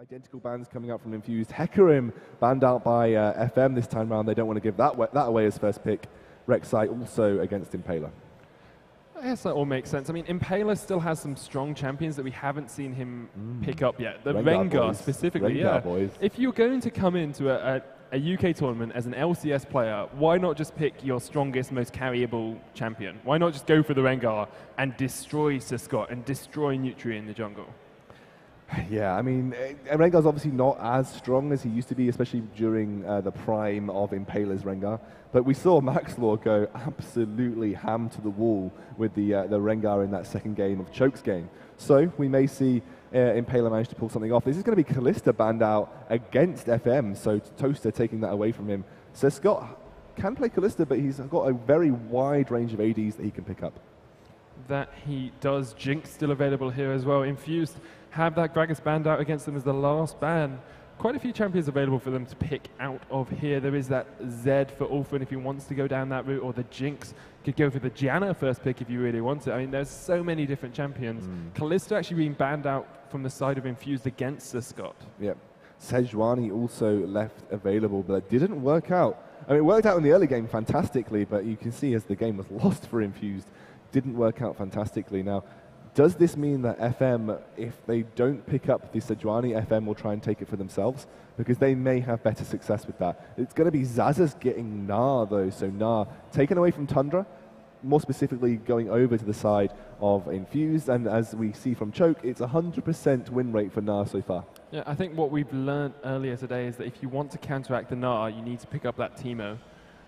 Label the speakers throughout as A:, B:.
A: Identical bans coming out from Infused. Hecarim banned out by FM this time round. They don't want to give that away as first pick. Rek'Sai also against Impaler.
B: I guess that all makes sense. I mean, Impaler still has some strong champions that we haven't seen him pick up yet. The Rengar specifically,
A: Rengar
B: If you're going to come into a UK tournament as an LCS player, why not just pick your strongest, most carryable champion? Why not just go for the Rengar and destroy Scott and destroy Nutri in the jungle?
A: Yeah, I mean, Rengar's obviously not as strong as he used to be, especially during the prime of Impaler's Rengar. But we saw Maxlor go absolutely ham to the wall with the Rengar in that second game of Choke's game. So we may see Impaler manage to pull something off. This is going to be Kalista banned out against FM, so Toaster taking that away from him. So Scott can play Kalista, but he's got a very wide range of ADs that he can pick up.
B: That he does. Jinx still available here as well. Infused have that Gragas banned out against them as the last ban. Quite a few champions available for them to pick out of here. There is that Zed for Ulfrin if he wants to go down that route, or the Jinx could go for the Janna first pick if you really want it. I mean, there's so many different champions. Kalista actually being banned out from the side of Infused against Scott.
A: Yep. Sejuani also left available, but it didn't work out. I mean, it worked out in the early game fantastically, but you can see as the game was lost for Infused, didn't work out fantastically. Now, does this mean that FM, if they don't pick up the Sejuani, FM will try and take it for themselves? Because they may have better success with that. It's going to be Xaxus getting Gnar, though. So Gnar taken away from Tundra, more specifically going over to the side of Infused. And as we see from Choke, it's 100% win rate for Gnar so far.
B: Yeah, I think what we've learned earlier today is that if you want to counteract the Gnar, you need to pick up that Teemo.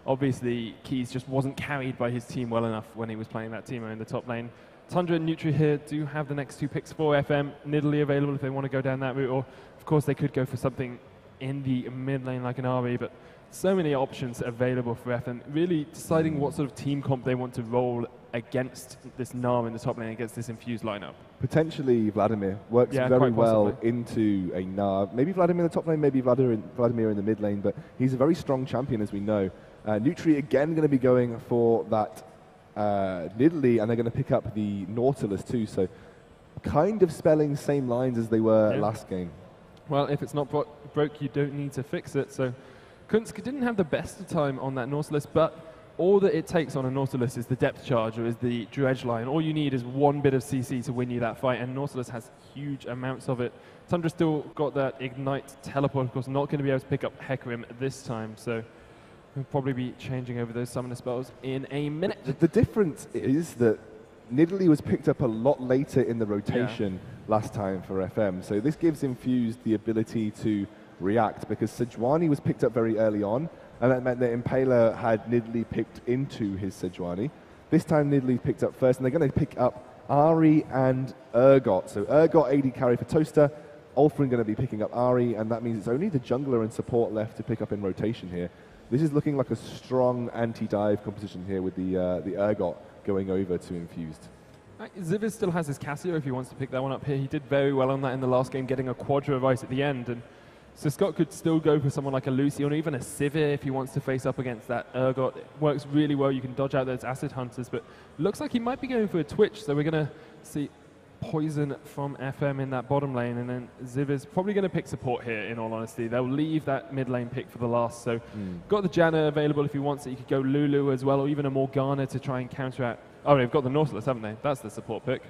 B: Obviously, Keys just wasn't carried by his team well enough when he was playing that Teemo in the top lane. Tundra and Nutri here do have the next two picks for FM. Nidalee available if they want to go down that route, or of course they could go for something in the mid lane like an Ahri, but so many options available for FM. Really deciding what sort of team comp they want to roll against this Gnar in the top lane, against this Infused lineup.
A: Potentially Vladimir works very well into a Gnar. Maybe Vladimir in the top lane, maybe Vladimir in the mid lane, but he's a very strong champion, as we know. Nutri again going to be going for that Nidalee, and they're going to pick up the Nautilus too, so kind of spelling same lines as they were last game.
B: Well, if it's not broke, you don't need to fix it. So Kunsk didn't have the best of time on that Nautilus, but all that it takes on a Nautilus is the depth charge, or is the dredge line. All you need is one bit of CC to win you that fight, and Nautilus has huge amounts of it. Tundra still got that Ignite teleport, of course, not going to be able to pick up Hecarim this time, so we'll probably be changing over those summoner spells in a minute.
A: The difference is that Nidalee was picked up a lot later in the rotation last time for FM, so this gives Infused the ability to react, because Sejuani was picked up very early on, and that meant that Impaler had Nidalee picked into his Sejuani. This time Nidalee picked up first, and they're going to pick up Ahri and Urgot. So Urgot AD carry for Toaster, Ulfrin going to be picking up Ahri, and that means it's only the jungler and support left to pick up in rotation here. This is looking like a strong anti-dive composition here with the Urgot going over to Infused.
B: Zivis still has his Cassio if he wants to pick that one up here. He did very well on that in the last game, getting a Quadra of Ice at the end. And so Scott could still go for someone like a Lucy or even a Sivir if he wants to face up against that Urgot. It works really well. You can dodge out those Acid Hunters, but looks like he might be going for a Twitch. So we're going to see Poison from FM in that bottom lane, and then Zivis probably going to pick support here, in all honesty. They'll leave that mid lane pick for the last, so got the Janna available if he wants it. You could go Lulu as well, or even a Morgana to try and counteract. Oh, they've got the Nautilus, haven't they? That's the support pick.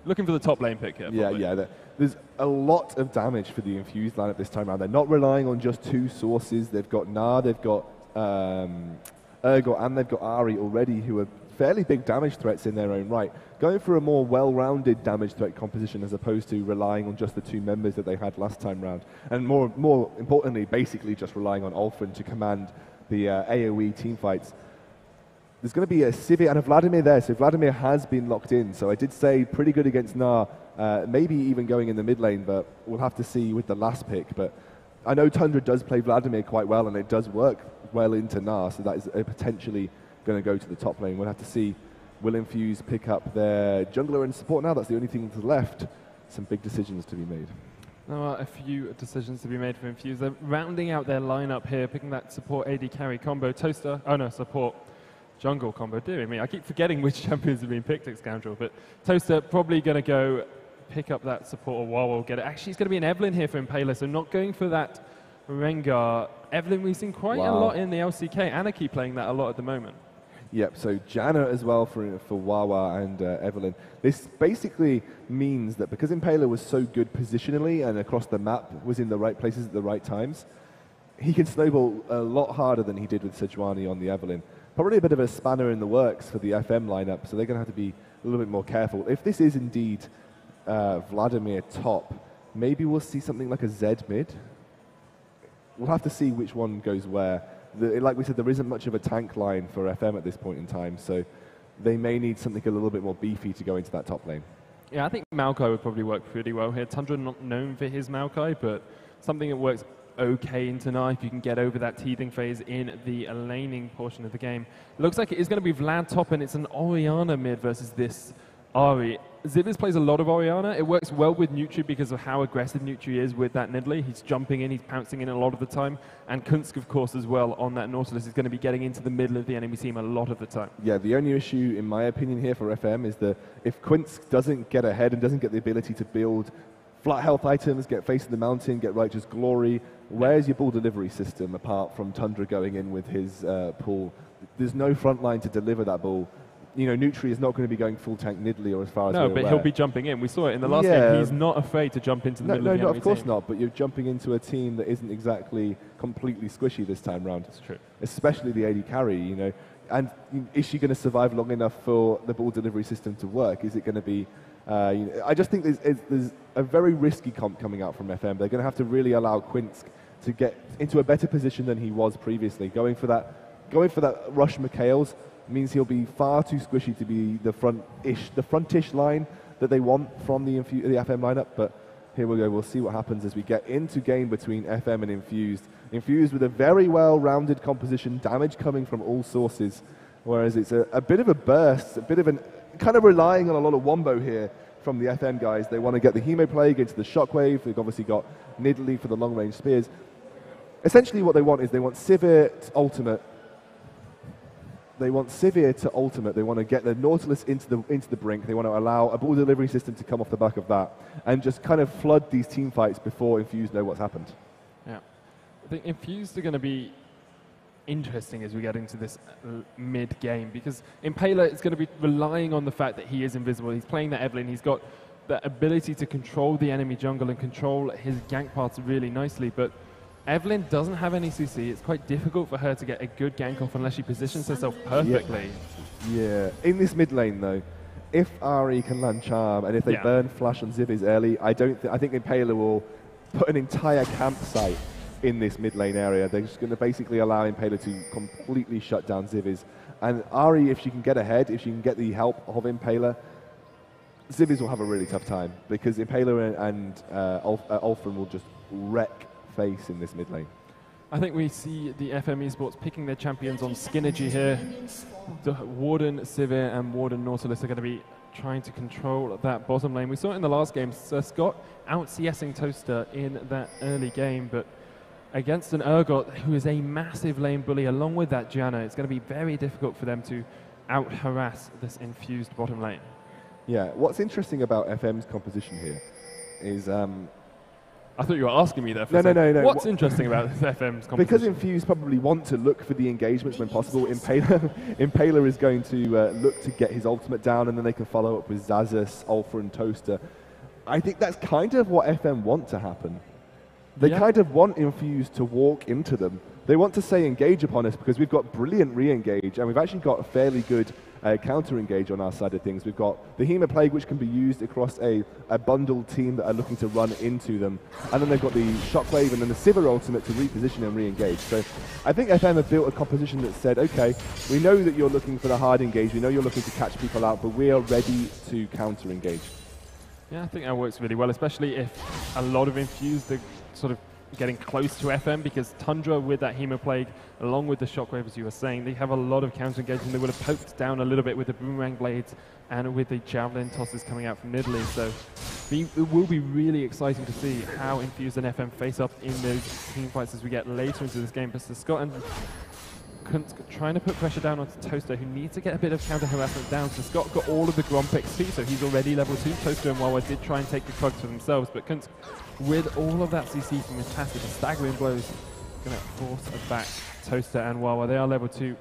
B: Looking for the top lane pick here.
A: Yeah. There's a lot of damage for the Infused lineup this time around. They're not relying on just two sources. They've got Gnar, they've got Urgot, and they've got Ahri already, who are fairly big damage threats in their own right. Going for a more well-rounded damage threat composition as opposed to relying on just the two members that they had last time round. And more importantly, basically just relying on Ulfrin to command the AoE team fights. There's going to be a Sivir and a Vladimir there, so Vladimir has been locked in. So I did say pretty good against Gnar, maybe even going in the mid lane, but we'll have to see with the last pick. But I know Tundra does play Vladimir quite well, and it does work well into Gnar, so that is potentially going to go to the top lane. We'll have to see, will Infused pick up their jungler and support now? That's the only thing that's left. Some big decisions to be made.
B: There are a few decisions to be made for Infused. They're rounding out their lineup here, picking that support AD carry combo. Toaster, support jungle combo. Dear me, I keep forgetting which champions have been picked at Scoundrel, but Toaster probably going to go pick up that support or Wawa will get it. Actually, it's going to be an Evelyn here for Impaler, so not going for that Rengar. Evelyn, we've seen quite a lot in the LCK. Anarchy playing that a lot at the moment.
A: Yep, so Janna as well for Wawa and Evelyn. This basically means that because Impaler was so good positionally and across the map, was in the right places at the right times, he can snowball a lot harder than he did with Sejuani on the Evelyn. Probably a bit of a spanner in the works for the FM lineup, so they're going to have to be a little bit more careful. If this is indeed Vladimir top, maybe we'll see something like a Z mid. We'll have to see which one goes where. Like we said, there isn't much of a tank line for FM at this point in time, so they may need something a little bit more beefy to go into that top lane. Yeah,
B: I think Maokai would probably work pretty well here. Tundra not known for his Maokai, but something that works okay into Knife. You can get over that teething phase in the laning portion of the game. It looks like it is going to be Vlad top, and it's an Orianna mid versus this Ahri. Zivers plays a lot of Orianna. It works well with Nutri because of how aggressive Nutri is with that Nidalee. He's jumping in, he's pouncing in a lot of the time. And Kunsk, of course, as well on that Nautilus is going to be getting into the middle of the enemy team a lot of the time. Yeah,
A: the only issue, in my opinion, here for FM is that if Kunsk doesn't get ahead and doesn't get the ability to build flat health items, get Face of the Mountain, get Righteous Glory, where's your ball delivery system apart from Tundra going in with his pool? There's no front line to deliver that ball. You know, Nutri is not going to be going full tank Nidalee or as far as
B: No, but he'll be jumping in. We saw it in the last game. He's not afraid to jump into the middle of the enemy
A: of course
B: team.
A: not, but you're jumping into a team that isn't exactly completely squishy this time round.
B: That's true.
A: Especially the AD carry, you know. And is she going to survive long enough for the ball delivery system to work? Is it going to be... you know, I just think there's a very risky comp coming out from FM. They're going to have to really allow Quinsk to get into a better position than he was previously. Going for that rush McHale's means he'll be far too squishy to be the frontish line that they want from the FM lineup. But here we go. We'll see what happens as we get into game between FM and Infused. Infused with a very well-rounded composition, damage coming from all sources, whereas it's a bit of a burst, a bit of an kind of relying on a lot of wombo here from the FM guys. They want to get the Hemoplague into the Shockwave. They've obviously got Nidalee for the long-range spears. Essentially what they want is they want Sivir ultimate. They want Sivir to ultimate. They want to get the Nautilus into the brink. They want to allow a ball delivery system to come off the back of that and just kind of flood these team fights before Infused know what's happened.
B: Yeah. I think Infused are going to be interesting as we get into this mid-game because Impaler is going to be relying on the fact that he is invisible. He's playing that Evelyn. He's got the ability to control the enemy jungle and control his gank paths really nicely, but Evelyn doesn't have any CC. It's quite difficult for her to get a good gank off unless she positions herself perfectly.
A: Yeah. In this mid lane, though, if Ahri can land Charm and if they burn Flash on Zivvies early, I think Impaler will put an entire campsite in this mid lane area. They're just going to basically allow Impaler to completely shut down Zivvies. And Ahri, if she can get ahead, if she can get the help of Impaler, Zivvies will have a really tough time because Impaler and Ulfrin will just wreck face in this mid lane.
B: I think we see the FM Esports picking their champions on Skinergy here. The Warden, Sivir and Warden Nautilus are going to be trying to control that bottom lane. We saw it in the last game. Sir Scott out-CSing Toaster in that early game, but against an Urgot who is a massive lane bully along with that Janna, it's going to be very difficult for them to out-harass this Infused bottom lane.
A: Yeah, what's interesting about FM's composition here is...
B: I thought you were asking me there for
A: No.
B: What's interesting about this FM's competition?
A: Because Infused probably want to look for the engagements when possible. Impaler is going to look to get his ultimate down, and then they can follow up with Xazus, Ulfra, and Toaster. I think that's kind of what FM want to happen. They kind of want Infused to walk into them. They want to say engage upon us because we've got brilliant re-engage, and we've actually got a fairly good counter-engage on our side of things. We've got the Hemoplague, which can be used across a bundled team that are looking to run into them. And then they've got the Shockwave and then the Sivir ultimate to reposition and re-engage. So I think FM have built a composition that said, okay, we know that you're looking for the hard engage, we know you're looking to catch people out, but we are ready to counter-engage.
B: Yeah, I think that works really well, especially if a lot of Infused are sort of getting close to FM, because Tundra with that Hemoplague, along with the Shockwave, as you were saying, they have a lot of counter engagement. They would have poked down a little bit with the Boomerang Blades and with the Javelin tosses coming out from Nidalee. So it will be really exciting to see how Infused and FM face up in those team fights as we get later into this game. But Scott and Kunsk trying to put pressure down onto Toaster, who needs to get a bit of counter harassment down. So Scott got all of the Gromp XP, so he's already level 2. Toaster and Wawa did try and take the cogs for themselves, but Kunsk, with all of that CC from his passive, the staggering blows, going to force back Toaster and Wawa. They are level 2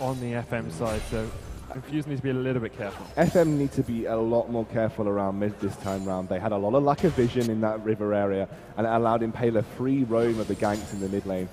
B: on the FM side, so Infused needs to be a little bit careful.
A: FM need to be a lot more careful around mid this time round. They had a lot of lack of vision in that river area, and it allowed Impaler free roam of the ganks in the mid lane.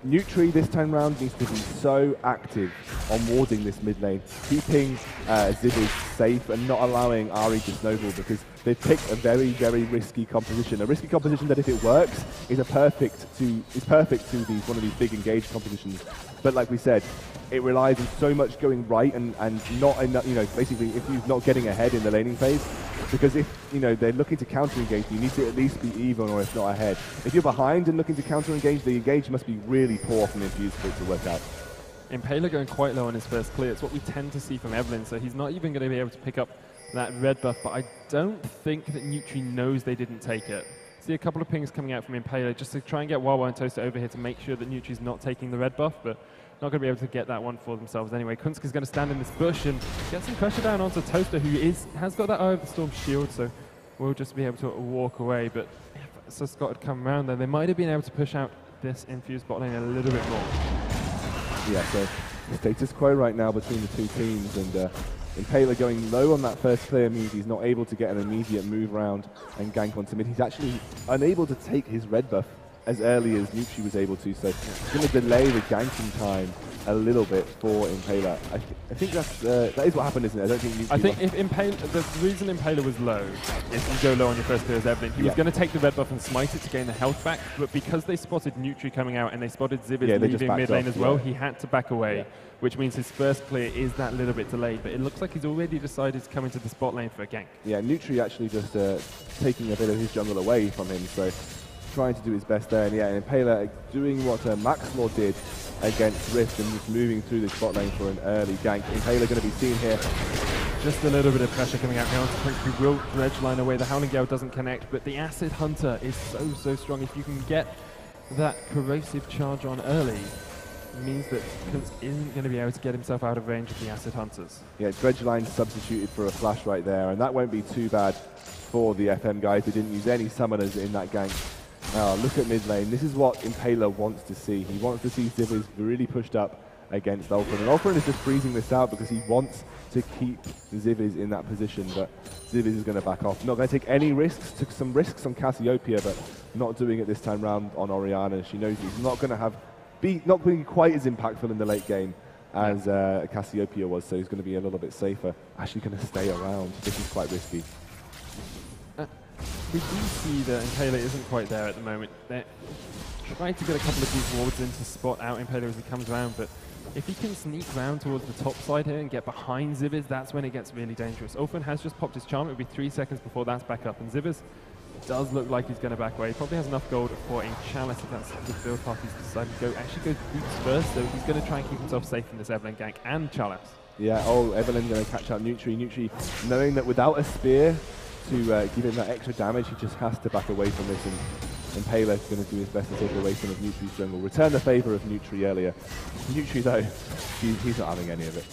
A: Nutri this time round needs to be so active on warding this mid lane, keeping Ziviz safe and not allowing Ari to snowball, because they've picked a very, very risky composition. A risky composition that, if it works, is perfect to these one of these big engaged compositions. But like we said, it relies on so much going right and not enough, basically if you're not getting ahead in the laning phase. Because if, they're looking to counter-engage, you need to at least be even, or if not ahead. If you're behind and looking to counter-engage, the engage must be really poor from Infused for it to work out.
B: Impaler going quite low on his first clear. It's what we tend to see from Evelyn, so he's not even going to be able to pick up that red buff, but I don't think that Nutri knows they didn't take it. See a couple of pings coming out from Impaler just to try and get Wawa and Toaster over here to make sure that Nutri's not taking the red buff, but not going to be able to get that one for themselves anyway. Kunsk is going to stand in this bush and get some pressure down onto Toaster, who has got that Eye of the Storm shield, so we'll just be able to walk away. But if so Scott had come around there, they might have been able to push out this Infused bot lane a little bit more.
A: Yeah, so the status quo right now between the two teams, and Impaler going low on that first clear means he's not able to get an immediate move round and gank onto mid. He's actually unable to take his red buff as early as Nutri was able to, so it's going to delay the ganking time a little bit for Impaler. I think that is what happened, isn't it? I don't think Nutri...
B: I think if Impaler, the reason Impaler was low is you go low on your first clear as Evelyn. He was going to take the red buff and smite it to gain the health back, but because they spotted Nutri coming out and they spotted Ziviz leaving mid lane as well, he had to back away, which means his first clear is that little bit delayed, but it looks like he's already decided to come into the spot lane for a gank. Yeah,
A: Nutri actually just taking a bit of his jungle away from him, so trying to do his best there, and Impaler doing what Maxlaw did against Rift and just moving through the spot lane for an early gank. Impaler going to be seen here.
B: Just a little bit of pressure coming out now. We will dredge line away. The Howling Gale doesn't connect, but the Acid Hunter is so strong. If you can get that corrosive charge on early, it means that Kunsk isn't going to be able to get himself out of range of the Acid Hunters. Yeah,
A: dredge line substituted for a flash right there, and that won't be too bad for the FM guys. They didn't use any summoners in that gank. Look at mid lane. This is what Impaler wants to see. He wants to see Ziviz really pushed up against Ulfrin. And Ulfrin is just freezing this out because he wants to keep Ziviz in that position, but Ziviz is going to back off. Not going to take any risks. Took some risks on Cassiopeia, but not doing it this time round on Orianna. She knows he's not going to not being quite as impactful in the late game as Cassiopeia was, so he's going to be a little bit safer. Actually going to stay around. This is quite risky.
B: We do see that Impaler isn't quite there at the moment. They're trying to get a couple of these wards in to spot out Impaler as he comes around, but if he can sneak round towards the top side here and get behind Ziviz, that's when it gets really dangerous. Ulfrin has just popped his charm. It'll be 3 seconds before that's back up, and Ziviz does look like he's going to back away. He probably has enough gold for a Chalice if that's the build path he's decided to go. Actually goes boots first, so he's going to try and keep himself safe from this Evelyn gank and Chalice.
A: Yeah, Evelyn going to catch out Nutri. Nutri knowing that without a spear to give him that extra damage, he just has to back away from this, and Impaler is going to do his best to take away some of Nutri's jungle. Return the favour of Nutri earlier. Nutri, though, he's not having any of it.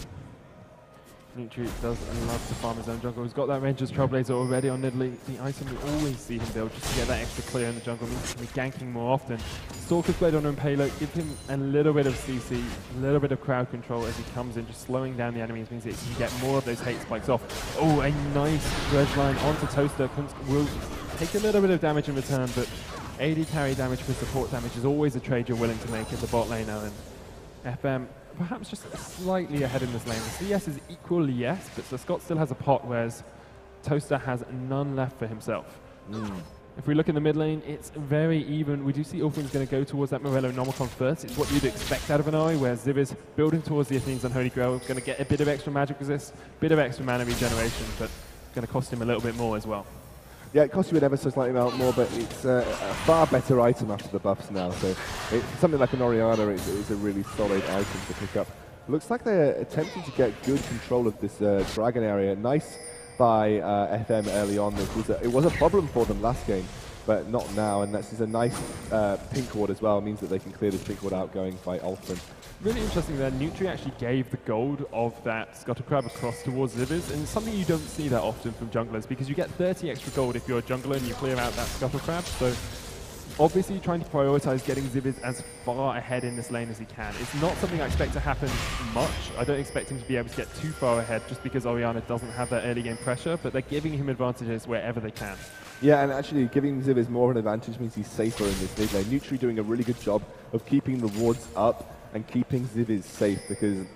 B: Nutri does love to farm his own jungle. He's got that Ranger's Trailblazer already on Nidalee. The item we always see him build just to get that extra clear in the jungle means he can be ganking more often. Stalker's Blade on Impaler, give him a little bit of CC, a little bit of crowd control as he comes in, just slowing down the enemies means that he can get more of those hate spikes off. Oh, a nice dredge line onto Toaster. Kunsk will take a little bit of damage in return, but AD carry damage for support damage is always a trade you're willing to make as a bot laner, and FM perhaps just slightly ahead in this lane. The CS is equal, yes, but Sir Scott still has a pot, whereas Toaster has none left for himself. If we look in the mid lane, it's very even. We do see Ulfrin's going to go towards that Morello Nomicon first. It's what you'd expect out of an eye, where Ziviz building towards the Athene's Unholy Grail, going to get a bit of extra magic resist, bit of extra mana regeneration, but going to cost him a little bit more as well.
A: Yeah, it costs you an ever so slightly more, but it's a far better item after the buffs now. So something like an Orianna is a really solid item to pick up. Looks like they're attempting to get good control of this dragon area. Nice by FM early on. It was a problem for them last game. but not now. And this is a nice pink ward as well. It means that they can clear this pink ward out going by Ulfrin.
B: Really interesting there, Nutri actually gave the gold of that Scuttle Crab across towards Ziviz, and it's something you don't see that often from junglers, because you get 30 extra gold if you're a jungler and you clear out that Scuttle Crab. So obviously trying to prioritize getting Ziviz as far ahead in this lane as he can. It's not something I expect to happen much. I don't expect him to be able to get too far ahead just because Orianna doesn't have that early game pressure, but they're giving him advantages wherever they can.
A: Yeah, and actually giving Ziviz more of an advantage means he's safer in this mid lane. Nutri doing a really good job of keeping the wards up and keeping Ziviz safe, because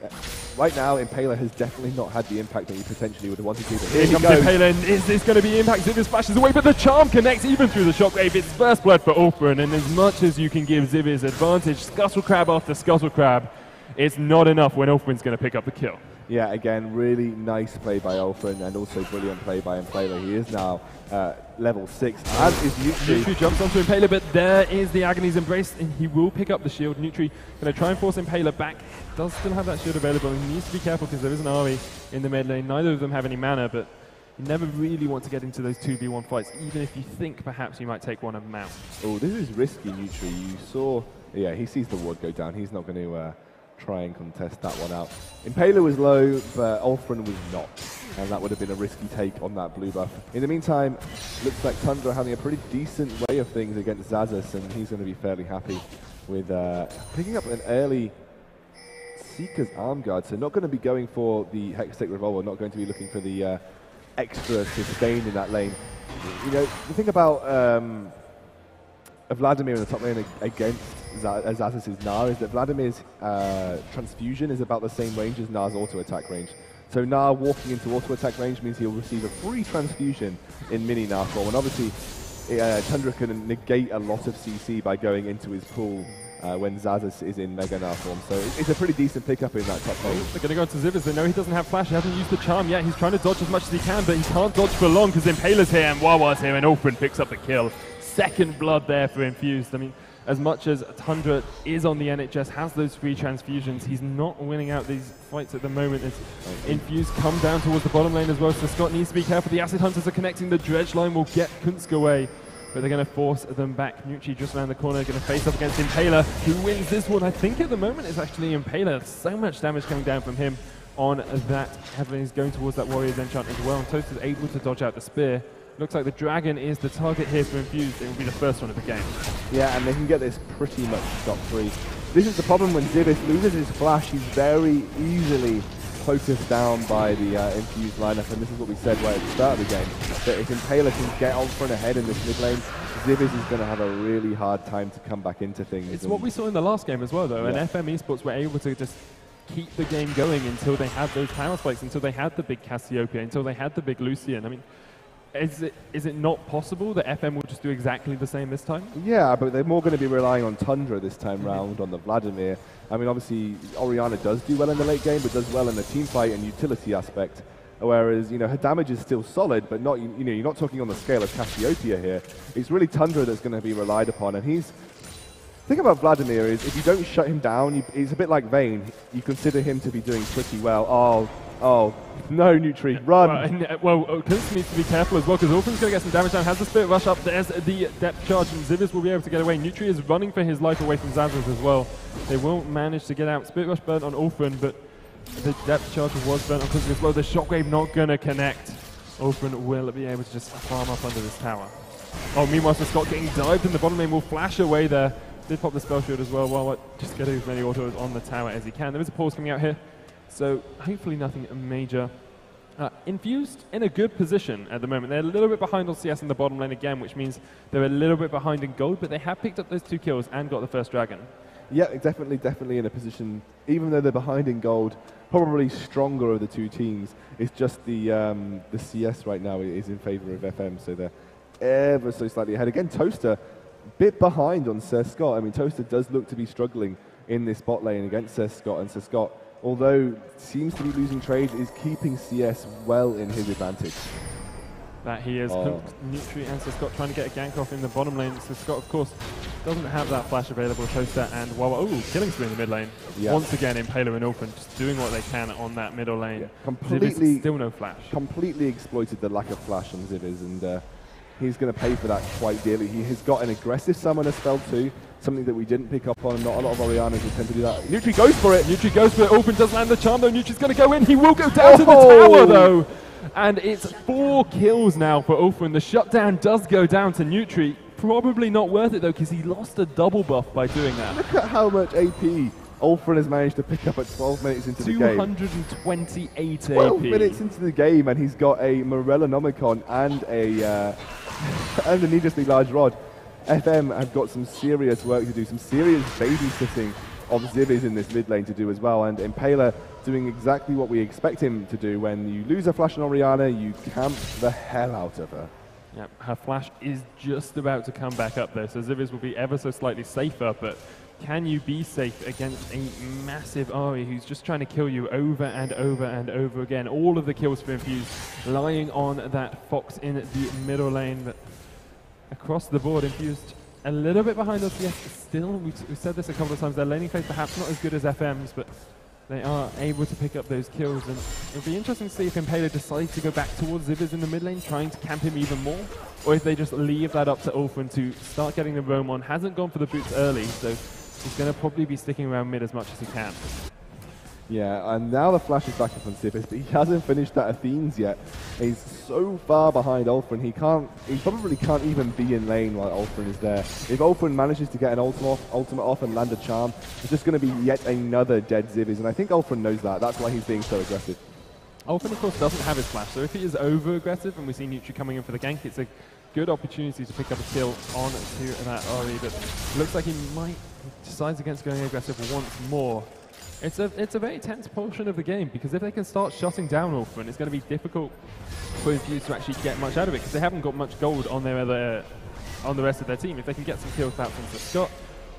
A: right now Impaler has definitely not had the impact that he potentially would have wanted to.
B: Here comes Impaler, and is this going to be impact? Ziviz flashes away, but the charm connects even through the shockwave. It's first blood for Ulfrin, and as much as you can give Ziviz advantage, Scuttle Crab after Scuttle Crab, it's not enough when Ulfrin's going to pick up the kill.
A: Yeah, again, really nice play by Ulfrin, and also brilliant play by Impaler. He is now level 6, as is Nutri.
B: Nutri jumps onto Impaler, but there is the Agony's Embrace, and he will pick up the shield. Nutri going to try and force Impaler back. Does still have that shield available. He needs to be careful because there is an Ahri in the mid lane. Neither of them have any mana, but you never really want to get into those 2v1 fights, even if you think perhaps you might take one of them out.
A: Oh, this is risky, Nutri. You saw, yeah, he sees the ward go down. He's not going to try and contest that one out. Impaler was low, but Ulfrin was not, and that would have been a risky take on that blue buff. In the meantime, looks like Tundra having a pretty decent way of things against Xaxus, and he's going to be fairly happy with picking up an early Seeker's Arm Guard, so not going to be going for the Hextech Revolver, not going to be looking for the extra sustain in that lane. You know, the thing about Vladimir in the top lane against Xaxus' Gnar is that Vladimir's transfusion is about the same range as Gnar's auto attack range. So Gnar walking into auto attack range means he'll receive a free transfusion in mini Gnar form, and obviously Tundra can negate a lot of CC by going into his pool when Xaxus is in Mega Gnar form. So it's a pretty decent pickup in that top lane.
B: They're going to go into Ziviz. They know he doesn't have flash. He hasn't used the charm yet. He's trying to dodge as much as he can, but he can't dodge for long because Impaler's here and Wawa's here, and Ulfrin picks up the kill. Second blood there for Infused. I mean, as much as Tundra is on the NHS, has those free transfusions, he's not winning out these fights at the moment. As Infused come down towards the bottom lane as well, so Scott needs to be careful. The Acid Hunters are connecting. The Dredge line will get Kunsk away, but they're going to force them back. Nutri just around the corner, going to face up against Impaler, who wins this one. I think at the moment it's actually Impaler. So much damage coming down from him on that. He's going towards that Warrior's Enchant as well, and Toast is able to dodge out the spear. Looks like the Dragon is the target here for Infused. It will be the first one of the game.
A: Yeah, and they can get this pretty much scot-free. This is the problem when Zivith loses his flash. He's very easily focused down by the Infused lineup, and this is what we said right at the start of the game, that if Impaler can get Ulfrin ahead in this mid lane, Zivith is going to have a really hard time to come back into things.
B: It's what we saw in the last game as well, though, and FM Esports were able to just keep the game going until they had those power spikes, until they had the big Cassiopeia, until they had the big Lucian. I mean, is it not possible that FM will just do exactly the same this time? Yeah,
A: but they're more going to be relying on Tundra this time round, on the Vladimir. I mean, obviously, Orianna does do well in the late game, but does well in the team fight and utility aspect. Whereas, you know, her damage is still solid, but not, you know, you're not talking on the scale of Cassiopeia here. It's really Tundra that's going to be relied upon, and he's... The thing about Vladimir is, if you don't shut him down, he's a bit like Vayne. You consider him to be doing pretty well. Oh, no, Nutri, run!
B: Well, Kunsk needs to be careful as well, because Ulfrin's going to get some damage down. Has the Spirit Rush up, there's the depth charge, and Zivith will be able to get away. Nutri is running for his life away from Xaxus as well. They won't manage to get out. Spirit Rush burnt on Ulfrin, but the depth charge was burnt on Kunsk as well. The Shockwave not going to connect. Ulfrin will be able to just farm up under this tower. Oh, meanwhile, so Scott getting dived in the bottom lane will flash away there. Did pop the spell shield as well, while just getting as many autos on the tower as he can. There is a pause coming out here, so hopefully nothing major. Infused in a good position at the moment. They're a little bit behind on CS in the bottom lane again, which means they're a little bit behind in gold, but they have picked up those 2 kills and got the first dragon.
A: Yeah, definitely in a position, even though they're behind in gold, probably stronger of the 2 teams. It's just the CS right now is in favor of FM, so they're ever so slightly ahead. Again, Toaster, bit behind on Sir Scott. I mean, Toaster does look to be struggling in this bot lane against Sir Scott, and Sir Scott, although seems to be losing trades, is keeping CS well in his advantage.
B: That he is. Nutri and Sir Scott trying to get a gank off in the bottom lane. Sir Scott, of course, doesn't have that flash available. Toaster and Wawa, killing spree in the mid lane. Yeah. Once again, Impaler and Ulfrin just doing what they can on that middle lane. Yeah. Completely, still no flash.
A: Completely exploited the lack of flash on Ziviz, and he's going to pay for that quite dearly. He has got an aggressive summoner spell too, something that we didn't pick up on. Not a lot of Orianas will tend to do that. Nutri goes for it.
B: Nutri goes for it. Open does land the charm though. Nutri's going to go in. He will go down to the tower though. And it's 4 kills now for Ulfrin. The shutdown does go down to Nutri. Probably not worth it though, because he lost a double buff by doing that.
A: Look at how much AP Ulfrin has managed to pick up at 12 minutes into the game.
B: 228 AP.
A: 12 minutes into the game, and he's got a Morellonomicon and a needlessly large rod. FM have got some serious work to do, some serious babysitting of Ziviz in this mid lane to do as well, and Impaler doing exactly what we expect him to do. When you lose a flash on Oriana, you camp the hell out of her.
B: Yep, her flash is just about to come back up there, so Ziviz will be ever so slightly safer, but can you be safe against a massive Ahri who's just trying to kill you over and over and over again? All of the kills for Infused lying on that Fox in the middle lane, but across the board, Infused a little bit behind us, yes, still, we said this a couple of times, their laning phase perhaps not as good as FM's, but they are able to pick up those kills, and it'll be interesting to see if Impaler decides to go back towards Ziviz in the mid lane, trying to camp him even more, or if they just leave that up to Ulfrin to start getting the roam on. Hasn't gone for the boots early, so he's going to probably be sticking around mid as much as he can.
A: Yeah, and now the flash is back up on Ziviz, but he hasn't finished that Athene's yet. He's so far behind Ulfrin, he probably can't even be in lane while Ulfrin is there. If Ulfrin manages to get an ultimate off and land a charm, it's just going to be yet another dead Ziviz, and I think Ulfrin knows that. That's why he's being so aggressive.
B: Ulfrin, of course, doesn't have his flash, so if he is over-aggressive and we see Nutri coming in for the gank, it's a good opportunity to pick up a kill onto that Ahri, but looks like he might decide against going aggressive once more. It's a very tense portion of the game, because if they can start shutting down Ulfrin, it's going to be difficult for Infused to actually get much out of it, because they haven't got much gold on the rest of their team. If they can get some kills back from Scott,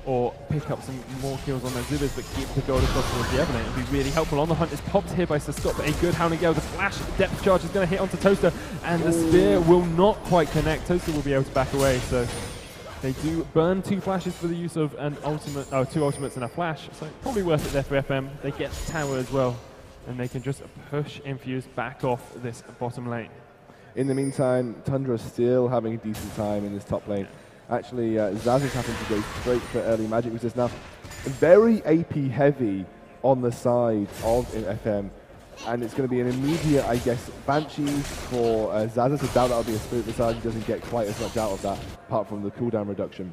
B: or pick up some more kills on their Ziviz, but keep the gold across towards the Everlane, it would be really helpful. On the hunt is popped here by Scott, but a good Hounding Gale. The flash depth charge is going to hit onto Toaster, and the spear will not quite connect. Toaster will be able to back away, so they do burn 2 flashes for the use of an ultimate, 2 ultimates and a flash, so probably worth it there for FM. They get the tower as well, and they can just push Infused back off this bottom lane. In
A: the meantime, Tundra still having a decent time in this top lane. Actually, Zaz is having to go straight for early magic resist. Now, very AP heavy on the side of FM, and it's going to be an immediate, I guess, Banshees for Zaz. I doubt that'll be a Spirit Visage. He doesn't get quite as much out of that, apart from the cooldown reduction.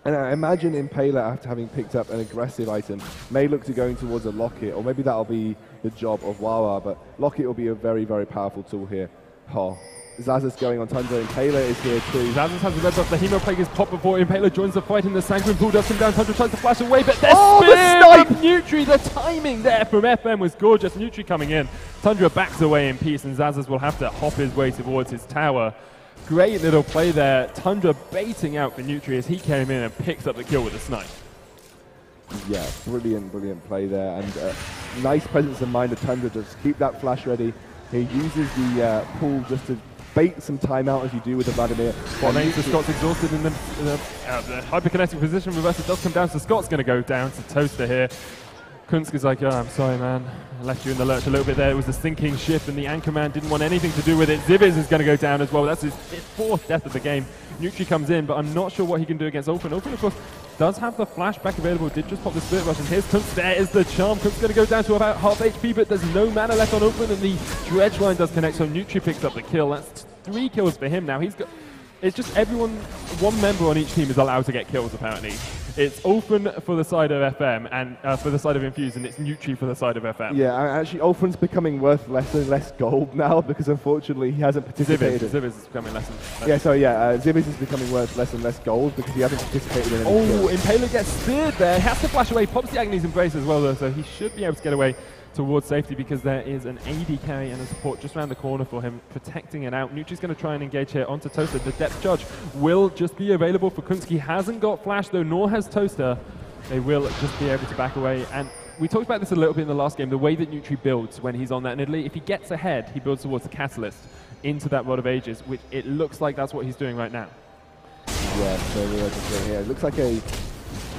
A: And I imagine Impaler, after having picked up an aggressive item, may look to going towards a Locket, or maybe that'll be the job of Wawa, but Locket will be a very, very powerful tool here. Oh, Zaz is going on Tundra, Impaler is here too.
B: Zaz has the red buff, the Hemo Plague is popped before Impaler joins the fight, and the Sanguine Pool does come down. Tundra tries to flash away, but there's
A: the
B: snipe! Nutri, the timing there from FM was gorgeous. Nutri coming in. Tundra backs away in peace, and Zaz will have to hop his way towards his tower. Great little play there. Tundra baiting out for Nutri as he came in and picked up the kill with a snipe.
A: Yeah, brilliant, brilliant play there, and nice presence of mind of Tundra. Just keep that flash ready. He uses the pool just to bait some time out, as you do with the Vladimir.
B: Scott's exhausted in the hyperkinetic position. Reversal does come down, so Scott's going to go down to Toaster here. Kunsk is like, oh, I'm sorry, man. I left you in the lurch a little bit there. It was a sinking ship, and the Anchorman didn't want anything to do with it. Ziviz is going to go down as well. That's his 4th death of the game. Nutri comes in, but I'm not sure what he can do against Ulfrin. Ulfrin, of course, does have the flashback available. Did just pop the Spirit Rush, and here's Kunsk. There is the charm. Kunsk's going to go down to about half HP, but there's no mana left on Ulfrin, and the Dredge line does connect, so Nutri picks up the kill. That's 3 kills for him now. He's got... It's just everyone, one member on each team is allowed to get kills, apparently. It's Ulfrin for the side of FM and for the side of Infused, and it's Nutri for the side of FM.
A: Yeah, actually, Ulfrin's becoming worth less and less gold now, because unfortunately he hasn't participated.
B: Ziviz is becoming less and less.
A: Yeah, so yeah, Ziviz is becoming worth less and less gold because he hasn't participated in any kills.
B: Impaler gets speared there. He has to flash away. Pops the Agony's Embrace as well, though, so he should be able to get away towards safety, because there is an AD carry and a support just around the corner for him, protecting it out. Nutri's going to try and engage here onto Toaster. The depth charge will just be available for Kunsk. He hasn't got flash, though, nor has Toaster. They will just be able to back away. And we talked about this a little bit in the last game, the way that Nutri builds when he's on that. And if he gets ahead, he builds towards the Catalyst into that Rod of Ages, which it looks like that's what he's doing right now.
A: Yeah, so we're just here. It looks like a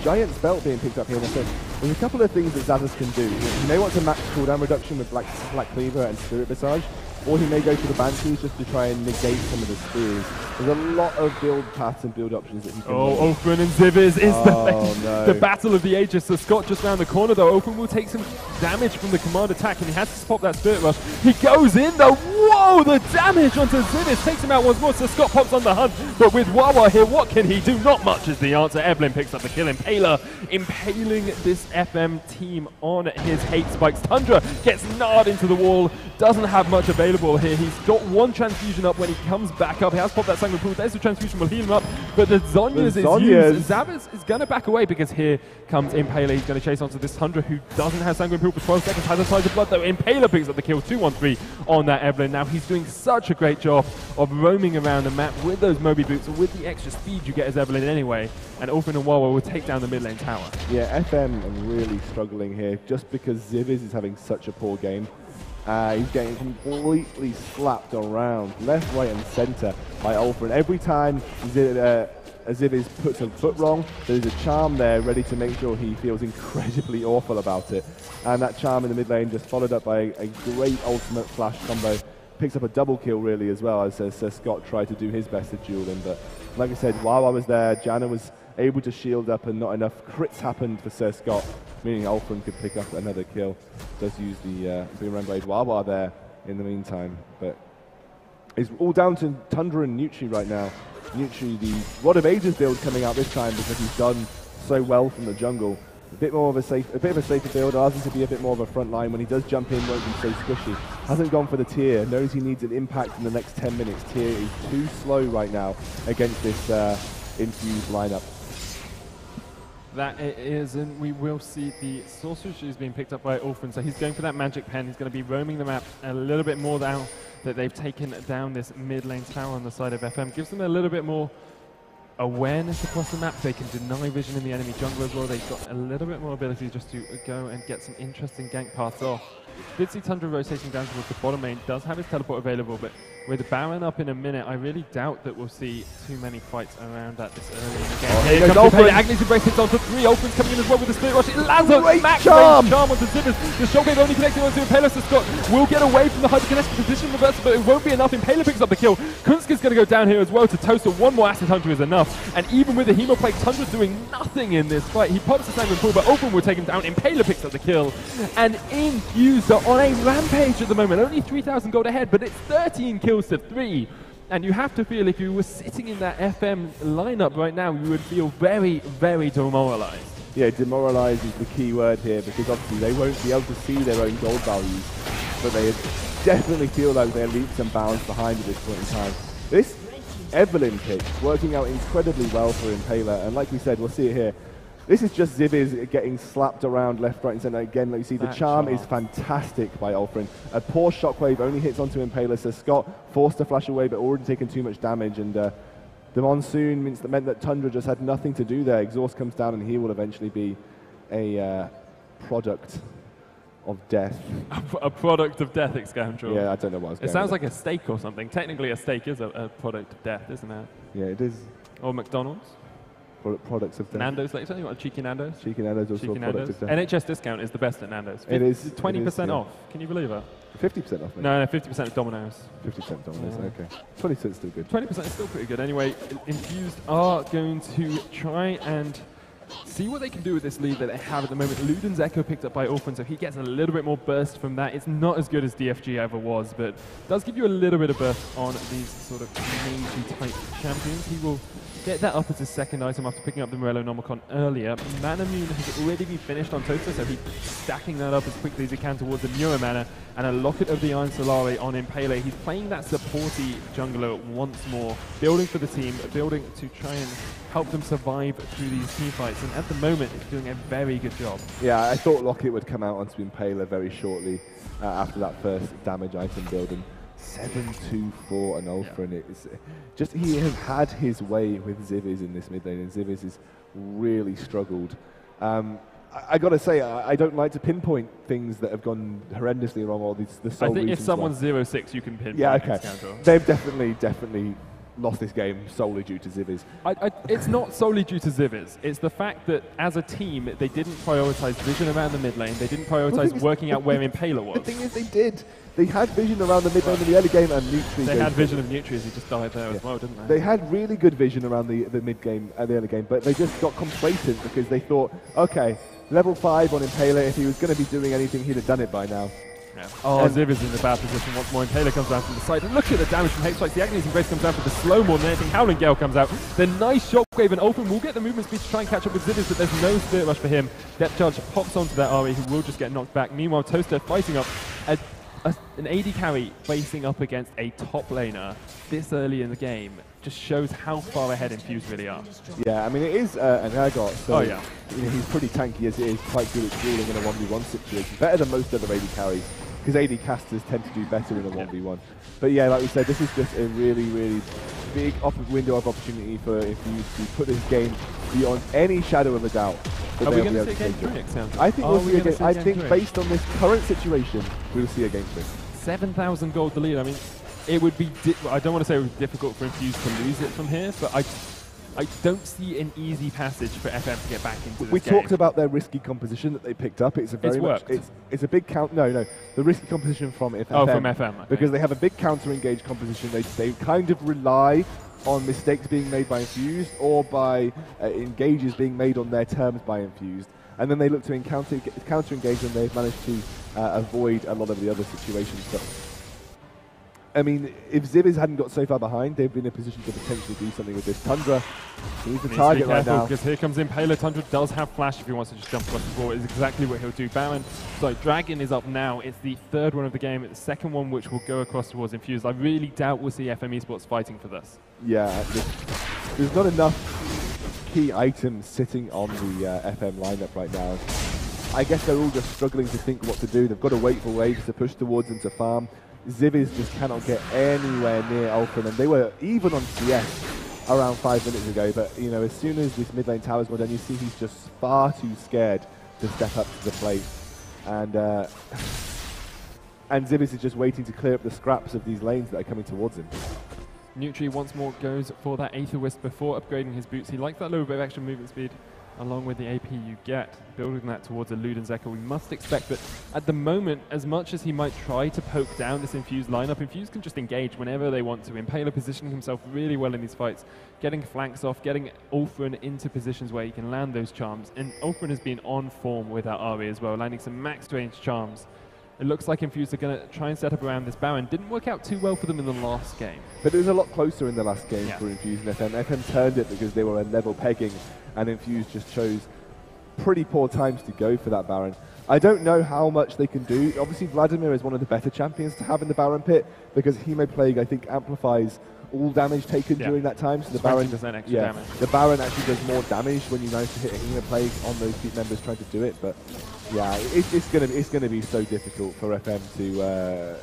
A: giant spell being picked up here. There's a couple of things that Zazas can do. He may want to max cooldown reduction with Black Cleaver and Spirit Visage, or he may go for the Banshees just to try and negate some of the spears. There's a lot of build paths and build options that he can run.
B: Open and Ziviz is the battle of the ages. So Scott just round the corner though. Open will take some damage from the command attack, and he has to pop that Spirit Rush. He goes in though. Whoa, the damage onto Ziviz takes him out once more. So Scott pops on the hunt, but with Wawa here, what can he do? Not much is the answer. Evelyn picks up the kill. Impaler impaling this FM team on his hate spikes. Tundra gets gnarred into the wall. Doesn't have much available here. He's got one transfusion up when he comes back up. He has popped that Sanguine Pool. There's the transfusion, will heal him up. But the Zhonya's is used. Zavis is going to back away because here comes Impaler. He's going to chase onto this Tundra who doesn't have Sanguine Pool for 12 seconds. Has a size of blood though. Impaler picks up the kill. 2-1-3 on that Evelyn. Now he's doing such a great job of roaming around the map with those Moby boots, with the extra speed you get as Evelyn anyway. And Orphan and Wawa will take down the mid lane tower.
A: Yeah, FM are really struggling here just because Ziviz is having such a poor game. He's getting completely slapped around left, right, and center by Ulfrin. Every time Ziviz puts a foot wrong, there's a charm there ready to make sure he feels incredibly awful about it. And that charm in the mid lane just followed up by a great ultimate flash combo. Picks up a double kill really as well as Scott tried to do his best to duel him. But like I said, while I was there, Janna was able to shield up and not enough crits happened for Sir Scott, meaning Ulfrin could pick up another kill. Does use the Boomerang Blade Wawa there in the meantime. But it's all down to Tundra and Nucci right now. Nucci, the Rod of Ages build coming out this time because he's done so well from the jungle. A bit of a safer build, allows him to be a bit more of a front line. When he does jump in, won't be so squishy. Hasn't gone for the tier, knows he needs an impact in the next 10 minutes. Tier is too slow right now against this Infused lineup.
B: That it is, and we will see the Sorcerer Shoes being picked up by Orphan. So he's going for that Magic Pen. He's going to be roaming the map a little bit more now that they've taken down this mid lane tower on the side of FM. Gives them a little bit more awareness across the map. They can deny vision in the enemy jungle as well. They've got a little bit more ability just to go and get some interesting gank paths off. Did see Tundra rotating down towards the bottom lane. Does have his teleport available, but with the Baron up in a minute, I really doubt that we'll see too many fights around that this early in the game. Here comes the Agnes Embrace hits onto 3. Opens coming in as well with the Spirit Rush. It lands on max range charm onto Ziviz. The Shockwave only connecting onto Impaler, so Scott will get away from the hyperkinetic position reverse, but it won't be enough. Impaler picks up the kill. Kunska's going to go down here as well to toast. One more Acid Hunter is enough. And even with the Hemoplague, Tundra's doing nothing in this fight. He pops the Sanguine Pool, but Open will take him down. Impaler picks up the kill. And Infused are on a rampage at the moment. Only 3,000 gold ahead, but it's 13 kills to 3. And you have to feel if you were sitting in that FM lineup right now, you would feel very, very demoralized.
A: Yeah, demoralized is the key word here because obviously they won't be able to see their own gold values, but they definitely feel like they're leaps and bounds behind at this point in time. This Evelyn pick working out incredibly well for Impaler, and like we said, we'll see it here. This is just Ziviz getting slapped around left, right, and center again. Like you see, the charm is fantastic by Ulfrin. A poor Shockwave only hits onto Impaler, so Scott forced to flash away, but already taken too much damage. And the Monsoon meant that Tundra just had nothing to do there. Exhaust comes down, and he will eventually be a product of death.
B: A product of death, Excalibur.
A: Yeah, I don't know what I was going
B: It sounds like a steak or something. Technically, a steak is a product of death, isn't it?
A: Yeah, it is.
B: Or McDonald's.
A: Products of death.
B: Nando's later. You want a cheeky Nando's?
A: Cheeky Nando's also a product of death.
B: NHS discount is the best at Nando's.
A: It is.
B: 20% off. Can you believe it?
A: 50% off, maybe?
B: No, 50% at Domino's.
A: 50% Domino's, okay. 20% is still good.
B: 20% is still pretty good. Anyway, Infused are going to try and see what they can do with this lead that they have at the moment. Luden's Echo picked up by Orphan, so he gets a little bit more burst from that. It's not as good as DFG ever was, but does give you a little bit of burst on these sort of mage type champions. He will get that up as his second item after picking up the Morello Nomicon earlier. Mana Moon has already been finished on Toaster, so he's stacking that up as quickly as he can towards the Mura Mana, and a Locket of the Iron Solari on Impaler. He's playing that supporty jungler once more, building for the team, building to try and help them survive through these team fights, and at the moment it's doing a very good job. Yeah,
A: I thought Locket would come out onto Impaler very shortly after that first damage item build, and 7-2-4 and Ulfrin. Yeah. It's just he has had his way with Ziviz in this mid lane, and Ziviz has really struggled. I got to say, I don't like to pinpoint things that have gone horrendously wrong, or the sole
B: I think if
A: reasons
B: someone's 0-6, you can pinpoint.
A: Yeah, okay. They've definitely lost this game solely due to Ziviz.
B: It's not solely due to Ziviz. It's the fact that as a team, they didn't prioritize vision around the mid lane. They didn't prioritize working out where Impaler was.
A: The thing is, they did. They had vision around the mid lane in the early game, and Nutri.
B: They had vision of Nutri as he just died there as well, didn't they?
A: They had really good vision around the mid game and the early game, but they just got complacent because they thought, okay, level 5 on Impaler, if he was going to be doing anything, he'd have done it by now.
B: Yeah. Oh, Ziv is in a bad position once more. Impaler comes down from the side. And look at the damage from H-Spikes. The Agnes Embrace comes down for the slow more than anything. Howling Gale comes out. The nice Shockwave, and Ulfin will get the movement speed to try and catch up with Zivis, but there's no Spirit Rush for him. Depth Charge pops onto that Ari, who will just get knocked back. Meanwhile, Toaster fighting up an AD carry facing up against a top laner this early in the game. Just shows how far ahead Infused really are.
A: Yeah, I mean, it is an Ergot, so
B: you know,
A: he's pretty tanky as it is, quite good at dueling in a 1v1 situation. Better than most other AD carries, because AD casters tend to do better in a 1v1. But yeah, like we said, this is just a really, really big window of opportunity for Infused to put this game beyond any shadow of a doubt.
B: Are we going to see a game 3 next time?
A: I think we'll see a game. I think based on this current situation, we'll see a game 3.
B: 7,000 gold to lead. I mean, it would be, I don't want to say it would be difficult for Infused to lose it from here, but I don't see an easy passage for FM to get back into this
A: We
B: game.
A: talked about their risky composition that they picked up. It's a very it's a big count. No, the risky composition from FM.
B: Oh, from FM. Okay.
A: Because they have a big counter-engage composition. They kind of rely on mistakes being made by Infused or by engages being made on their terms by Infused. And then they look to counter-engage, and they've managed to avoid a lot of the other situations. But I mean, if Ziviz hadn't got so far behind, they'd be in a position to potentially do something with this. Tundra, he's the target right now.
B: Because here comes Impaler. Tundra does have flash if he wants to just jump across the ball. It's exactly what he'll do. Baron, sorry, Dragon is up now. It's the third one of the game. It's the second one which will go across towards Infused. I really doubt we'll see FM Esports fighting for this.
A: Yeah, there's not enough key items sitting on the FM lineup right now. I guess they're all just struggling to think what to do. They've got to wait for waves to push towards them to farm. Ziviz just cannot get anywhere near Ulfin, and they were even on CS around 5 minutes ago, but you know, as soon as this mid lane tower's gone down, you see he's just far too scared to step up to the plate. And Ziviz is just waiting to clear up the scraps of these lanes that are coming towards him.
B: Nutri once more goes for that Aether Wisp before upgrading his boots. He likes that little bit of extra movement speed along with the AP you get, building that towards a Ludens Echo. We must expect that at the moment, as much as he might try to poke down this Infused lineup, Infused can just engage whenever they want to. Impaler positioning himself really well in these fights, getting flanks off, getting Ulfrin into positions where he can land those charms. And Ulfrin has been on form with that Ari as well, landing some max range charms. It looks like Infused are going to try and set up around this Baron. Didn't work out too well for them in the last game.
A: But it was a lot closer in the last game for Infused and FM. FM turned it because they were a level pegging, and Infused just chose pretty poor times to go for that Baron. I don't know how much they can do. Obviously, Vladimir is one of the better champions to have in the Baron pit because Hemo Plague, I think, amplifies all damage taken during that time. So the Baron,
B: damage.
A: The Baron actually does more damage when you manage to hit a Hemo Plague on those keep members trying to do it. But yeah, it's gonna be so difficult for FM to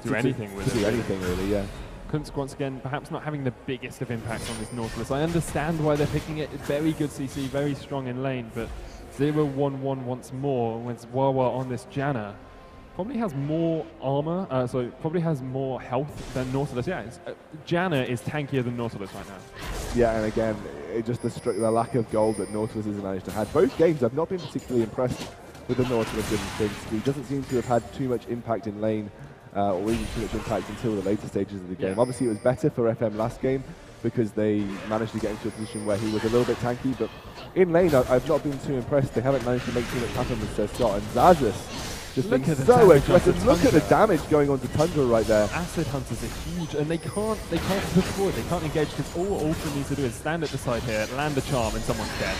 B: do anything with it.
A: To do anything really, yeah.
B: Kunsk once again, perhaps not having the biggest of impacts on this Nautilus. I understand why they're picking it. Very good CC, very strong in lane, but 0-1-1 once more with Wawa on this Janna. Probably has more armor, probably has more health than Nautilus. Yeah, Janna is tankier than Nautilus right now.
A: Yeah, and again, just the lack of gold that Nautilus has managed to have. Both games, I've not been particularly impressed with the Nautilus in things. He doesn't seem to have had too much impact in lane, or even too much impact until the later stages of the game. Obviously, it was better for FM last game because they managed to get into a position where he was a little bit tanky, but in lane, I've not been too impressed. They haven't managed to make too much happen with Sir Scott, and Zazus just being so aggressive. Look at the damage going on to Tundra right there.
B: Acid Hunters are huge, and they can't push forward, they can't engage, because all Ulfrin needs to do is stand at the side here, land the charm, and someone's dead.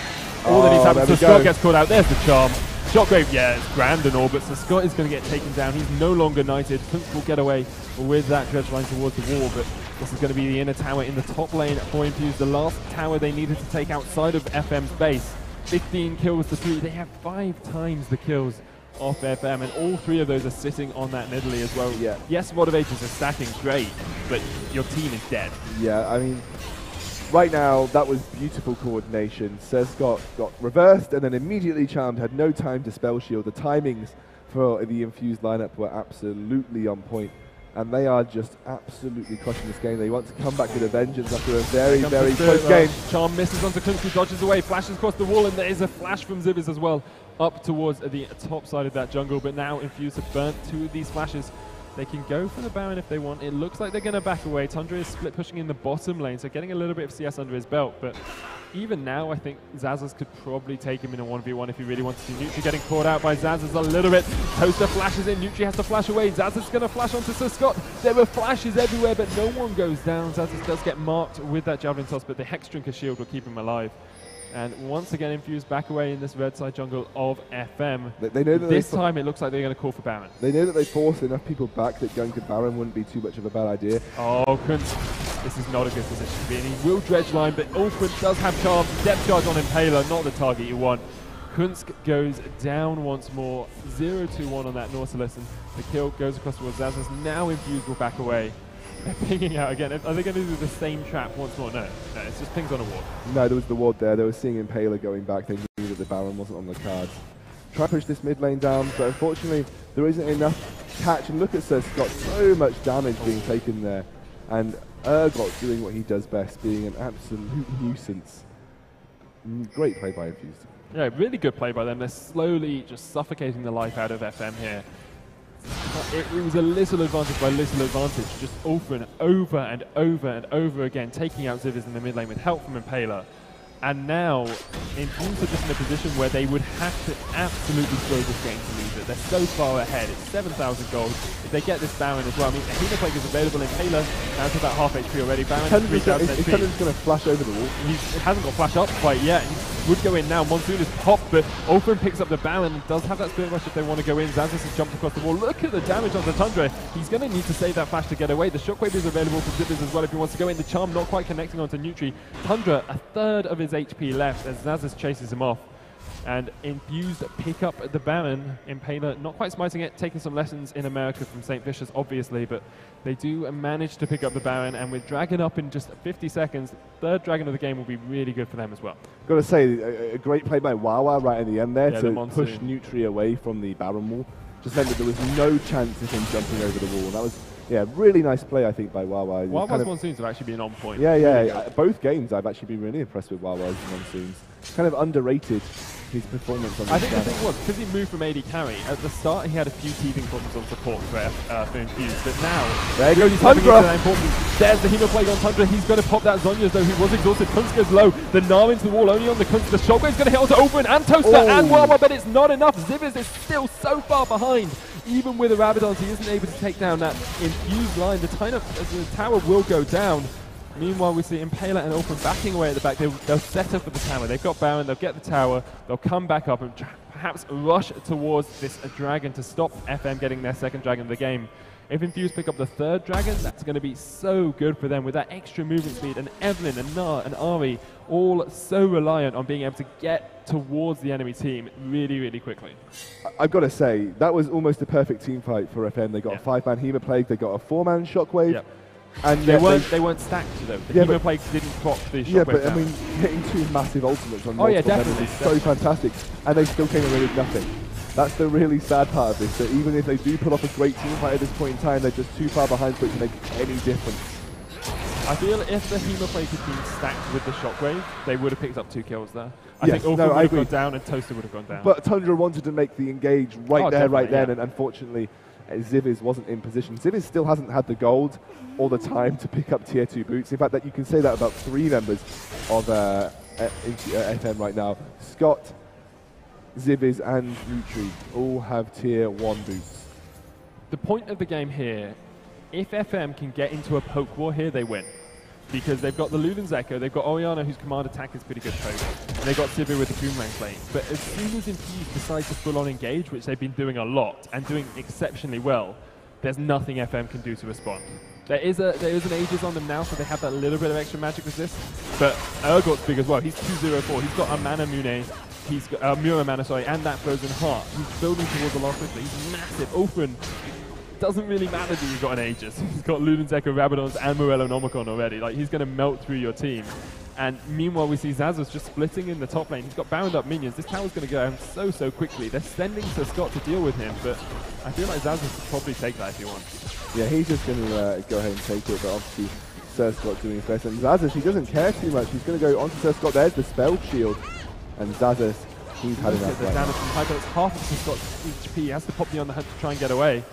B: All that needs to happen, so Scott gets caught out, there's the charm. Shockwave, it's grand and all, but so Scott is going to get taken down. He's no longer knighted. Kunsk will get away with that dredge line towards the wall, but this is going to be the inner tower in the top lane for Infused, the last tower they needed to take outside of FM's base. 15 kills to 3. They have 5 times the kills off FM, and all 3 of those are sitting on that Nidalee as well.
A: Yeah.
B: Yes, motivators are stacking great, but your team is dead. Yeah,
A: I mean, right now, that was beautiful coordination. Sir Scott got reversed and then immediately charmed, had no time to spell shield. The timings for the Infused lineup were absolutely on point. and they are just absolutely crushing this game. They want to come back with a vengeance after a very, very close game.
B: Charm misses onto Kunz, who dodges away, flashes across the wall, and there is a flash from Zivers as well up towards the top side of that jungle. But now Infused have burnt 2 of these flashes. They can go for the Baron if they want. It looks like they're going to back away. Tundra is split pushing in the bottom lane, so getting a little bit of CS under his belt. But even now, I think Zazas could probably take him in a 1v1 if he really wanted to. Nutri getting caught out by Zazas a little bit. Toaster flashes in. Nutri has to flash away. Zazas is going to flash onto Sir Scott. There were flashes everywhere, but no one goes down. Zazas does get marked with that Javelin toss, but the Hex Drinker shield will keep him alive. And once again, Infused back away in this red side jungle of FM.
A: They know that
B: this time it looks like they're going to call for Baron.
A: They know that they forced enough people back that going to Baron wouldn't be too much of a bad idea.
B: Oh, Kunz. This is not a good position to be in. He will dredge line, but Ulfred does have charm. Depth charge on Impaler, not the target you want. Kunz goes down once more. 0-2-1 on that Nautilus, and the kill goes across towards Zazas. Now Infused will back away. They're pinging out again. Are they going to do the same trap once more? No, it's just pings on a ward.
A: No, there was the ward there. They were seeing Impaler going back. They knew that the Baron wasn't on the cards. Try to push this mid lane down, but unfortunately there isn't enough catch. And look at Sir Scott, so much damage being taken there. And Urgot doing what he does best, being an absolute nuisance. Great play by Infused.
B: Yeah, really good play by them. They're slowly just suffocating the life out of FM here. It was a little advantage by little advantage, just Ulfrin over and over and over again, taking out Zivers in the mid lane with help from Impaler. And now, Infused are just in a position where they would have to absolutely throw this game to lose it. They're so far ahead. It's 7,000 gold. If they get this Baron as well, I mean, a healer plague is available in Impaler, down to about half HP already. Baron 3,000 HP.
A: He's going to flash over the wall.
B: He hasn't got flash up quite yet. He would go in now. Monsoon is popped, but Ulfrin picks up the Baron and does have that Spirit Rush if they want to go in. Zazas has jumped across the wall. Look at the damage on the Tundra. He's going to need to save that flash to get away. The Shockwave is available for Zivers as well if he wants to go in. The Charm not quite connecting onto Nutri. Tundra, a third of his HP left as Zazas chases him off. And Infused pick up the Baron. Impaler not quite smiting it, taking some lessons in America from St. Vicious, obviously, but they do manage to pick up the Baron, and with Dragon up in just 50 seconds, third Dragon of the game will be really good for them as well.
A: Got to say, a great play by Wawa right at the end there to push Nutri away from the Baron wall. Just meant that there was no chance of him jumping over the wall. That was, yeah, really nice play, I think, by Wawa.
B: Wawa's Monsoons have actually been on point.
A: Yeah, yeah. Both games I've actually been really impressed with Wawa's Monsoons. Kind of underrated his performance on the
B: I think the thing was, because he moved from AD carry, at the start he had a few teething problems on support for Infused, but now
A: there goes
B: Tundra. There's the Hemo Plague on Tundra. He's going to pop that Zhonya's though, who was exhausted. Kunz goes low. The Gnar into the wall, only on the Kunz. The Shockwave's going to hit onto Open and Toaster and Wawa, but it's not enough. Zivers is still so far behind. Even with a Rabadon, he isn't able to take down that Infused line. The tower will go down. Meanwhile, we see Impaler and Ulfrin backing away at the back. They'll set up for the tower. They've got Baron, they'll get the tower, they'll come back up and perhaps rush towards this dragon to stop FM getting their second dragon of the game. If Infused pick up the third dragon, that's going to be so good for them with that extra movement speed, and Evelyn and Gnar and Ari all so reliant on being able to get towards the enemy team really, really quickly.
A: I've got to say, that was almost a perfect team fight for FM. They got a 5-man Hema Plague, they got a 4-man Shockwave.
B: Yep.
A: And
B: they weren't stacked though. The Hemo Plague didn't proc the Shockwave.
A: Yeah, but
B: down.
A: I mean, hitting 2 massive ultimates on multiple members is so fantastic, and they still came away with nothing. That's the really sad part of this, that even if they do pull off a great team fight at this point in time, they're just too far behind for it to make any difference.
B: I feel if the Hemo Plague had been stacked with the Shockwave, they would have picked up 2 kills there. I think Ulfrin would have gone down and Toaster would have gone down.
A: But Tundra wanted to make the engage right then, and unfortunately, Zivers wasn't in position. Zivers still hasn't had the gold or the time to pick up tier 2 boots. In fact, that you can say that about 3 members of FM right now. Scott, Zivers and Nutri all have tier 1 boots.
B: The point of the game here, if FM can get into a poke war here, they win. Because they've got the Luden's Echo, they've got Orianna, whose command attack is pretty good poke, and they've got Sivir with the Boomerang Flame. But as soon as Infused decides to full-on engage, which they've been doing a lot, and doing exceptionally well, there's nothing FM can do to respond. There is an Aegis on them now, so they have that little bit of extra magic resist, but Urgot's big as well. He's 204, he's got a Mana Mune, he's got Mura Mana, sorry, and that Frozen Heart. He's building towards the last quickly, he's massive. Ulfrin doesn't really matter that you've got an Aegis. He's got Luden's Echo, Rabadons, and Morello Nomicon already. Like, he's going to melt through your team. And meanwhile, we see Zazas just splitting in the top lane. He's got bound up minions. This tower's going to go down so quickly. They're sending Sir Scott to deal with him, but I feel like Zazas could probably take that if he wants.
A: Yeah, he's just going to go ahead and take it, but obviously Scott doing his best. And Zaza, she doesn't care too much. She's going to go onto Scott. There's the spell shield. And Zaza, he's had enough.
B: The damage from Hyper, it's half of Scott's HP. He has to pop the on the hunt to try and get away.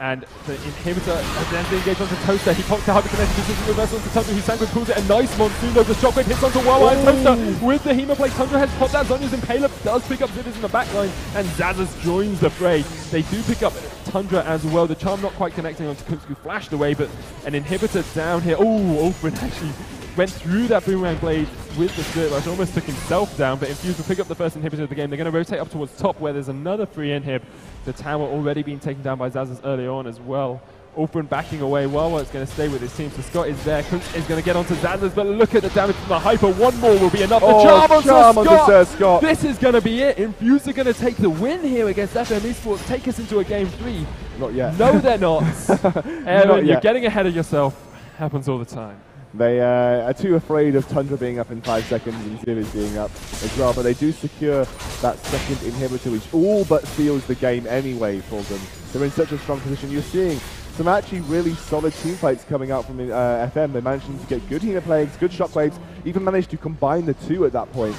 B: And the inhibitor then engaged onto Toaster. He popped the hyperkinetic decision reversal onto Tundra, who Sangwin pulls it. A nice monsoon though. The shockwave hits onto Wawa and Toaster with the Hemoplate. Tundra has popped that. Zonya's Impaler does pick up Zivers in the backline, and Zazas joins the fray. They do pick up Tundra as well. The charm not quite connecting onto Kunz, who flashed away, but an inhibitor down here. Oh, Ulfrin actually went through that boomerang blade with the Spirit Rush, almost took himself down, but Infused will pick up the first inhibitor of the game. They're going to rotate up towards top, where there's another free inhib. The tower already being taken down by Zazas early on as well. Ulfrin backing away. Wawa is going to stay with his team, so Scott is there. Kunz is going to get onto Zazas, but look at the damage from the Hyper. One more will be enough. The charm onto Scott. This is going to be it. Infused are going to take the win here against FM Esports, take us into a game 3.
A: Not yet.
B: No, they're not. Aaron, you're getting ahead of yourself. Happens all the time.
A: They are too afraid of Tundra being up in 5 seconds and Zivers being up as well, but they do secure that second inhibitor, which all but seals the game anyway for them. They're in such a strong position. You're seeing some actually really solid team fights coming out from FM. They managed to get good Hemoplagues, good shockwaves, even managed to combine the two at that point.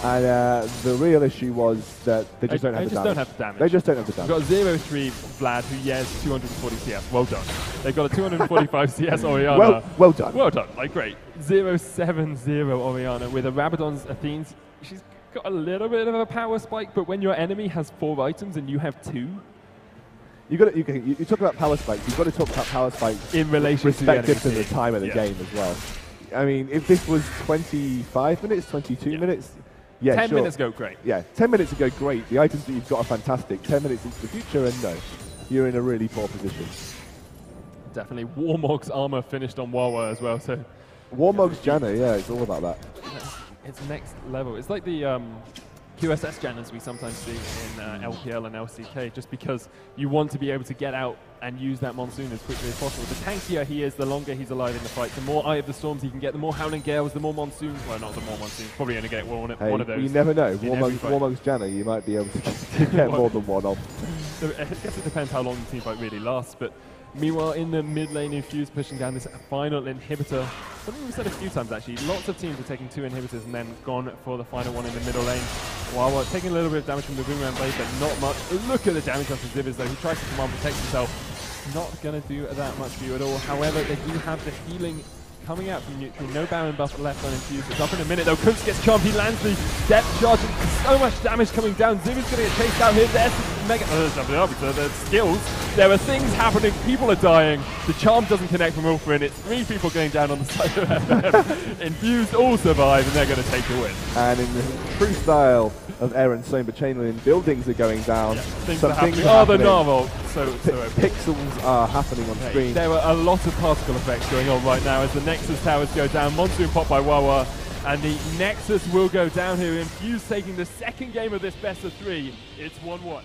A: And the real issue was that they just don't have the damage. They just don't have the damage.
B: We've got 0-3 Vlad, who has 240 CS. Well done. They've got a 245 CS Orianna.
A: Well done.
B: Well done. Like, great. 0-7-0 Orianna with a Rabadon's Athene's. She's got a little bit of a power spike, but when your enemy has 4 items and you have 2,
A: you talk about power spikes. You've got to talk about power spikes
B: in relation
A: to the time of the game as well. I mean, if this was 25 minutes, 22 minutes. Yeah,
B: 10 minutes go great.
A: Yeah, 10 minutes ago, great. The items that you've got are fantastic. 10 minutes into the future, and no, you're in a really poor position.
B: Definitely. Warmog's armor finished on Wawa as well. So
A: Warmog's Janna, yeah, it's all about that.
B: It's next level. It's like the QSS Jannas we sometimes see in LPL and LCK, just because you want to be able to get out and use that Monsoon as quickly as possible. The tankier he is, the longer he's alive in the fight. The more Eye of the Storms he can get, the more Howling Gales, the more Monsoons. Well, not the more Monsoons, probably only get one of those.
A: You never know. Warmog's Janna, you might be able to get more than one of.
B: So I guess it depends how long the team fight really lasts, but meanwhile, in the mid lane, Infused pushing down this final inhibitor. Something we've said a few times, actually. Lots of teams are taking 2 inhibitors and then gone for the final one in the middle lane. While taking a little bit of damage from the Boomerang Blade, but not much. Look at the damage onto Zivers, though. He tries to command protect himself. Not going to do that much for you at all. However, they do have the healing coming out from Neutral. No Baron buff left on Infused. It's up in a minute, though. Kunz gets charmed. He lands the depth charge. So much damage coming down. Zivers going to get chased out here. There's Mega... there's skills. There are things happening. People are dying. The charm doesn't connect from Ulfrin. It's 3 people going down on the side of FM. Infused all survive, and they're going to take the win.
A: And in the true style of Aaron Somber Chainlin, buildings are going down. Yeah,
B: things are happening. The Narval. So
A: pixels are happening on screen.
B: There are a lot of particle effects going on right now as the Nexus towers go down. Monsoon popped by Wawa, and the Nexus will go down here. Infused taking the second game of this best of 3. It's 1-1.